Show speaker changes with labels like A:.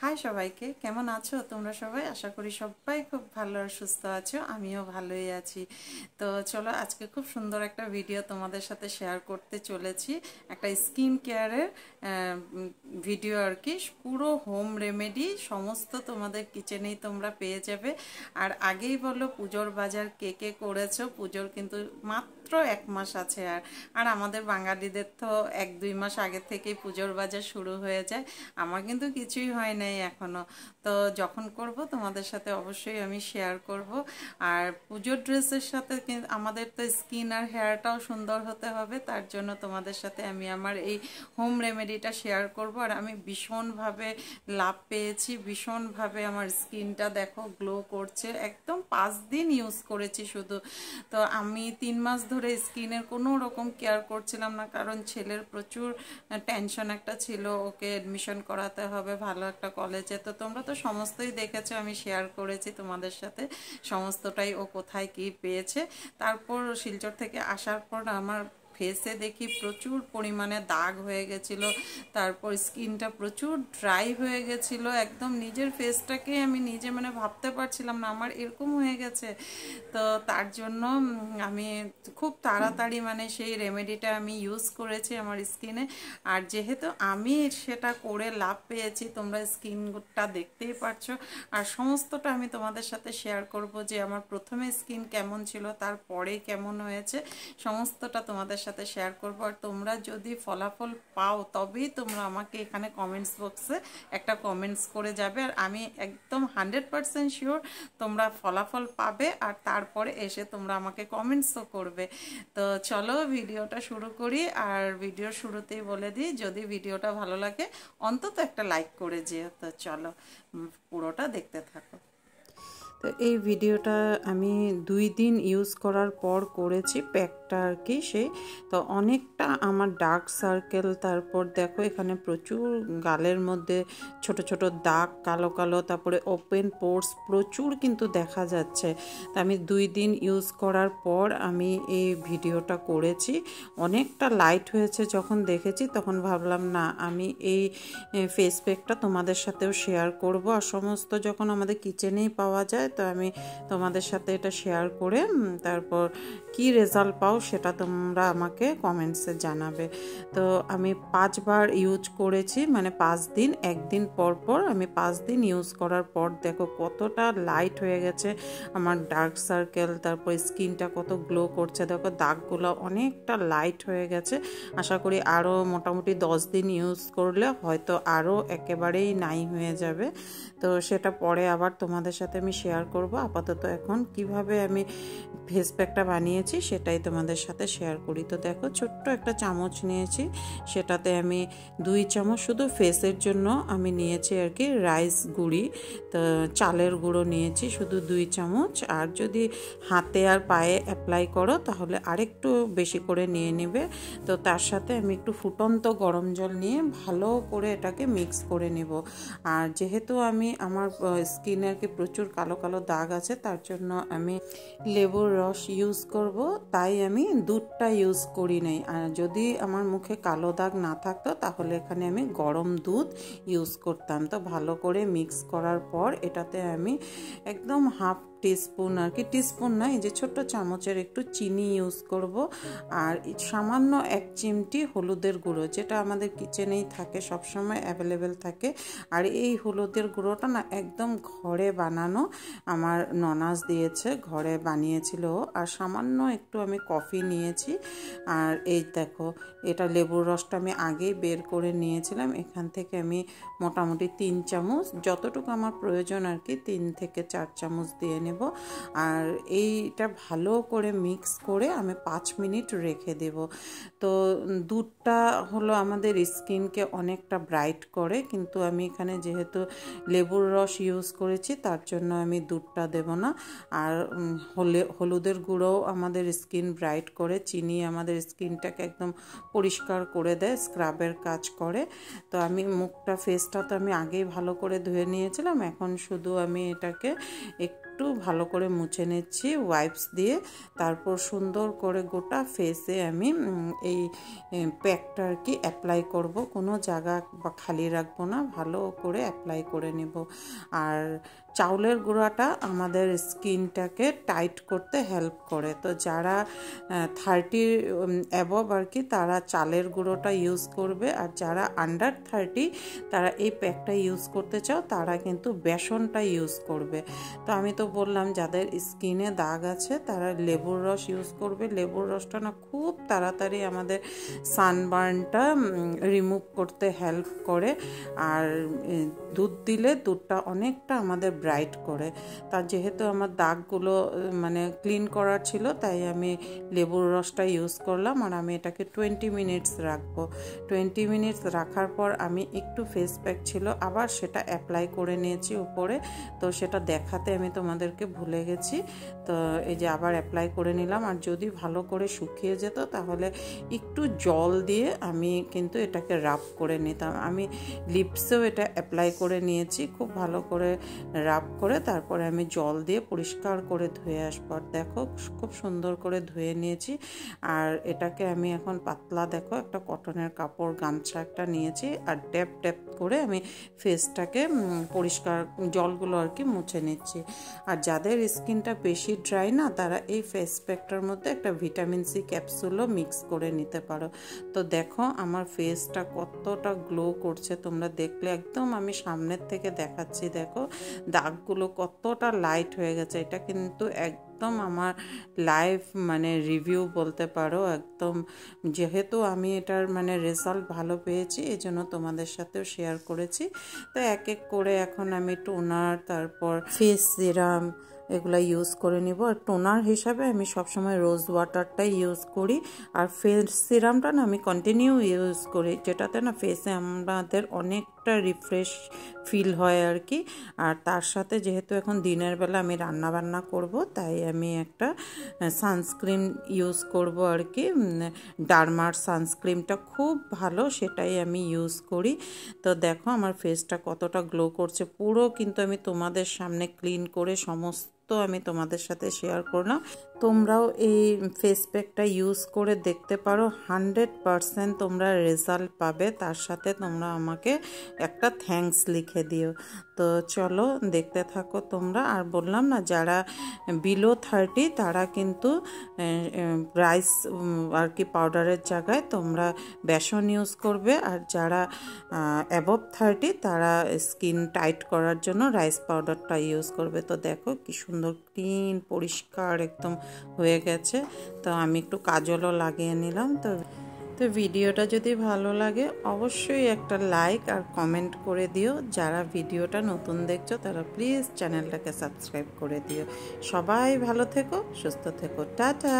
A: High সবাইকে, কেমন আছো তোমরা সবাই? আশা করি সবাই খুব ভালো আর সুস্থ আছো। আমিও ভালোই আছি। তো চলো, আজকে খুব সুন্দর একটা ভিডিও তোমাদের সাথে শেয়ার করতে চলেছি। একটা স্কিন কেয়ারের ভিডিও আর কি। পুরো হোম রেমেডি সমস্ত তোমাদের কিচেনেই তোমরা পেয়ে যাবে। আর আগেই বলো, পুজোর বাজার কে কে করেছো? পুজোর কিন্তু মাত্র 1 মাস আছে। আর আমাদের বাঙালিদের তো 1-2 মাস আগে থেকেই পুজোর বাজার শুরু হয়ে যায়। আমার কিন্তু কিছুই হয় নাই এখনো। তো যখন করব তোমাদের সাথে অবশ্যই আমি শেয়ার করব। আর পুজোর ড্রেসের সাথে কিন্তু আমাদের তো স্কিন আর হেয়ারটাও সুন্দর হতে হবে, তার জন্য তোমাদের সাথে আমি আমার এই হোম রেমেডিটা শেয়ার করব। আর আমি ভীষণভাবে লাভ পেয়েছি, ভীষণভাবে আমার স্কিনটা দেখো গ্লো করছে। একদম 5 দিন ইউজ করেছি শুধু। তো আমি 3 মাস ধরে স্কিনের কোনো রকম কেয়ার করছিলাম না, কারণ ছেলের প্রচুর টেনশন একটা ছিল, ওকে অ্যাডমিশন করাতে হবে ভালো একটা কলেজে। তো তোমরা তো সমস্তই দেখেছো, আমি শেয়ার করেছি তোমাদের সাথে সমস্তটাই, ও কোথায় কি পেয়েছে। তারপর শিলচর থেকে আসার পর আমার ফেসে দেখি প্রচুর পরিমাণে দাগ হয়ে গেছিল। তারপর স্কিনটা প্রচুর ড্রাই হয়ে গেছিল। একদম নিজের ফেসটাকে আমি নিজে মানে ভাবতে পারছিলাম না আমার এরকম হয়ে গেছে। তো তার জন্য আমি খুব তাড়াতাড়ি মানে সেই রেমেডিটা আমি ইউজ করেছি আমার স্কিনে। আর যেহেতু আমি সেটা করে লাভ পেয়েছি, তোমরা স্কিনটা দেখতেই পারছো। আর সমস্তটা আমি তোমাদের সাথে শেয়ার করব, যে আমার প্রথমে স্কিন কেমন ছিল, তারপরে কেমন হয়েছে, সমস্তটা তোমাদের সাথে শেয়ার করব। আর তোমরা যদি ফলাফল পাও তবেই তোমরা আমাকে এখানে কমেন্টস বক্সে একটা কমেন্টস করে যাবে। আর আমি একদম 100% শিওর তোমরা ফলাফল পাবে, আর তারপরে এসে তোমরা আমাকে কমেন্টসও করবে। তো চলো ভিডিওটা শুরু করি। আর ভিডিওর শুরুতেই বলে দিই, যদি ভিডিওটা ভালো লাগে অন্তত একটা লাইক করে যেও। তো চলো পুরোটা দেখতে থাকো। তো এই ভিডিওটা আমি 2 দিন ইউজ করার পর করেছি, প্যাকটা আর কি সেই। তো অনেকটা আমার ডার্ক সার্কেল, তারপর দেখো এখানে প্রচুর গালের মধ্যে ছোট ছোট দাগ, কালো কালো, তারপরে ওপেন পোর্স প্রচুর কিন্তু দেখা যাচ্ছে। তো আমি 2 দিন ইউজ করার পর আমি এই ভিডিওটা করেছি। অনেকটা লাইট হয়েছে যখন দেখেছি, তখন ভাবলাম না আমি এই ফেস প্যাকটা তোমাদের সাথেও শেয়ার করব। আর সমস্ত যখন আমাদের কিচেনেই পাওয়া যায়, তো আমি তোমাদের সাথে এটা শেয়ার করে তারপর কি রেজাল্ট পাও সেটা তোমরা আমাকে কমেন্টসে জানাবে। তো আমি 5বার ইউজ করেছি, মানে 5 দিন, একদিন পর পর আমি 5 দিন ইউজ করার পর দেখো কতটা লাইট হয়ে গেছে আমার ডার্ক সার্কেল, তারপর স্কিনটা কত গ্লো করছে। দেখো দাগগুলো অনেকটা লাইট হয়ে গেছে। আশা করি আরও মোটামুটি 10 দিন ইউজ করলে হয়তো আরও একেবারেই নাই হয়ে যাবে। তো সেটা পরে আবার তোমাদের সাথে আমি শেয়ার করব। আপাতত এখন কিভাবে আমি ফেস প্যাকটা বানিয়েছি সেটাই তোমাদের সাথে শেয়ার করি। তো দেখো ছোট্ট একটা চামচ নিয়েছি, সেটাতে আমি 2 চামচ শুধু ফেসের জন্য আমি নিয়েছি আর কি রাইস গুঁড়ি, তো চালের গুঁড়ো নিয়েছি শুধু 2 চামচ। আর যদি হাতে আর পায়ে অ্যাপ্লাই করো তাহলে আরেকটু বেশি করে নিয়ে নেবে। তো তার সাথে আমি একটু ফুটন্ত গরম জল নিয়ে ভালো করে এটাকে মিক্স করে নেব। আর যেহেতু আমার স্কিনে আর কি প্রচুর কালো কালো দাগ আছে, তার জন্য আমি লেবুর রস ইউজ করব, তাই আমি দুধটা ইউজ করি নাই। আর যদি আমার মুখে কালো দাগ না থাকতো তাহলে এখানে আমি গরম দুধ ইউজ করতাম। তো ভালো করে মিক্স করার পর এটাতে আমি একদম হাফ টিস্পুন আর কি, টিস্পুন না, এই যে ছোট্ট চামচের একটু চিনি ইউজ করব। আর সামান্য 1 চিমটি হলুদের গুঁড়ো, যেটা আমাদের কিচেনেই থাকে, সবসময় অ্যাভেলেবেল থাকে। আর এই হলুদের গুঁড়োটা না একদম ঘরে বানানো, আমার ননাস দিয়েছে, ঘরে বানিয়েছিল। আর সামান্য একটু আমি কফি নিয়েছি। আর এই দেখো এটা লেবুর রসটা আমি আগেই বের করে নিয়েছিলাম, এখান থেকে আমি মোটামুটি 3 চামচ, যতটুকু আমার প্রয়োজন আর কি 3 থেকে 4 চামচ দিয়ে নেব। আর এইটা ভালো করে মিক্স করে আমি 5 মিনিট রেখে দেব। তো দুধটা হলো আমাদের স্কিনকে অনেকটা ব্রাইট করে, কিন্তু আমি এখানে যেহেতু লেবুর রস ইউজ করেছি তার জন্য আমি দুধটা দেব না। আর হলুদের গুঁড়োও আমাদের স্কিন ব্রাইট করে, চিনি আমাদের স্কিনটাকে একদম পরিষ্কার করে দেয়, স্ক্রাবের কাজ করে। তো আমি মুখটা, ফেসটা তো আমি আগেই ভালো করে ধুয়ে নিয়েছিলাম, এখন শুধু আমি এটাকে একটু একটু ভালো করে মুছে নিচ্ছি ওয়াইপস দিয়ে। তারপর সুন্দর করে গোটা ফেসে আমি এই প্যাকটা আর কি অ্যাপ্লাই করব, কোনো জায়গা বা খালি রাখবো না, ভালো করে অ্যাপ্লাই করে নেব। আর চাউলের গুঁড়াটা আমাদের স্কিনটাকে টাইট করতে হেল্প করে। তো যারা 30 অ্যাবভ আর কি তারা চালের গুঁড়োটা ইউজ করবে, আর যারা আন্ডার 30 তারা এই প্যাকটা ইউজ করতে চাও তারা কিন্তু বেসনটা ইউজ করবে। তো আমি তো বললাম যাদের স্কিনে দাগ আছে তারা লেবুর রস ইউজ করবে। লেবুর রসটা না খুব তাড়াতাড়ি আমাদের সানবার্নটা রিমুভ করতে হেল্প করে, আর দুধ দিলে দুধটা অনেকটা আমাদের ব্রাইট করে। তার যেহেতু আমার দাগগুলো মানে ক্লিন করার ছিল তাই আমি লেবুর রসটা ইউজ করলাম। আর আমি এটাকে 20 মিনিটস রাখবো। 20 মিনিটস রাখার পর আমি একটু ফেস প্যাক ছিল আবার সেটা অ্যাপ্লাই করে নিয়েছি উপরে, তো সেটা দেখাতে আমি তোমাদেরকে ভুলে গেছি। তো এই যে আবার অ্যাপ্লাই করে নিলাম। আর যদি ভালো করে শুকিয়ে যেত তাহলে একটু জল দিয়ে আমি কিন্তু এটাকে রাব করে নিতাম। আমি লিপসেও এটা অ্যাপ্লাই করে নিয়েছি, খুব ভালো করে রাব করে তারপরে আমি জল দিয়ে পরিষ্কার করে ধুয়ে আসবার। দেখো খুব সুন্দর করে ধুয়ে নিয়েছি। আর এটাকে আমি এখন পাতলা দেখো একটা কটনের কাপড় গামছা একটা নিয়েছি, আর ড্যাপ ড্যাপ করে আমি ফেসটাকে পরিষ্কার জলগুলো আর কি মুছে নিচ্ছি। আর যাদের স্কিনটা বেশি ড্রাই না তারা এই ফেস প্যাকটার মধ্যে একটা ভিটামিন সি ক্যাপসুলও মিক্স করে নিতে পারো। তো দেখো আমার ফেসটা কতটা গ্লো করছে, তোমরা দেখলে একদম আমি সামনের থেকে দেখাচ্ছি। দেখো দাগগুলো কতটা লাইট হয়ে গেছে। এটা কিন্তু একদম আমার লাইভ মানে রিভিউ বলতে পারো একদম, যেহেতু আমি এটার মানে রেজাল্ট ভালো পেয়েছি এই জন্য তোমাদের সাথেও শেয়ার করেছি। তো এক এক করে এখন আমি টোনার তারপর ফেস সিরাম এগুলা ইউজ করে নিব। আর টোনার হিসাবে আমি সবসময় রোজ ওয়াটারটাই ইউজ করি, আর ফেস সিরামটা না আমি কন্টিনিউ ইউজ করি, যেটাতে না ফেসে আমাদের অনেকটা রিফ্রেশ ফিল হয় আর কি। আর তার সাথে যেহেতু এখন দিনের বেলা আমি রান্না বান্না করব তাই আমি একটা সানস্ক্রিন ইউজ করব আর কি। ডারমার সানস্ক্রিনটা খুব ভালো, সেটাই আমি ইউজ করি। তো দেখো আমার ফেসটা কতটা গ্লো করছে, পুরো কিন্তু আমি তোমাদের সামনে ক্লিন করে সমস্ত আমি তোমাদের সাথে শেয়ার করলাম। তোমরাও এই ফেস প্যাকটা ইউজ করে দেখতে পারো, 100% তোমরা রেজাল্ট পাবে। তার সাথে তোমরা আমাকে একটা থ্যাঙ্কস লিখে দিও। তো চলো দেখতে থাকো তোমরা। আর বললাম না যারা বিলো 30 তারা কিন্তু রাইস আর কি পাউডারের জায়গায় তোমরা বেসন ইউজ করবে, আর যারা অ্যাবভ 30 তারা স্কিন টাইট করার জন্য রাইস পাউডারটা ইউজ করবে। তো দেখো কি সুন্দর ক্লিন পরিষ্কার একদম হয়ে গেছে। তো আমি একটু কাজলও লাগিয়ে নিলাম। তো ভিডিওটা যদি ভালো লাগে অবশ্যই একটা লাইক আর কমেন্ট করে দিও। যারা ভিডিওটা নতুন দেখছো তারা প্লিজ চ্যানেলটাকে সাবস্ক্রাইব করে দিও। সবাই ভালো থেকো, সুস্থ থেকো, টাটা।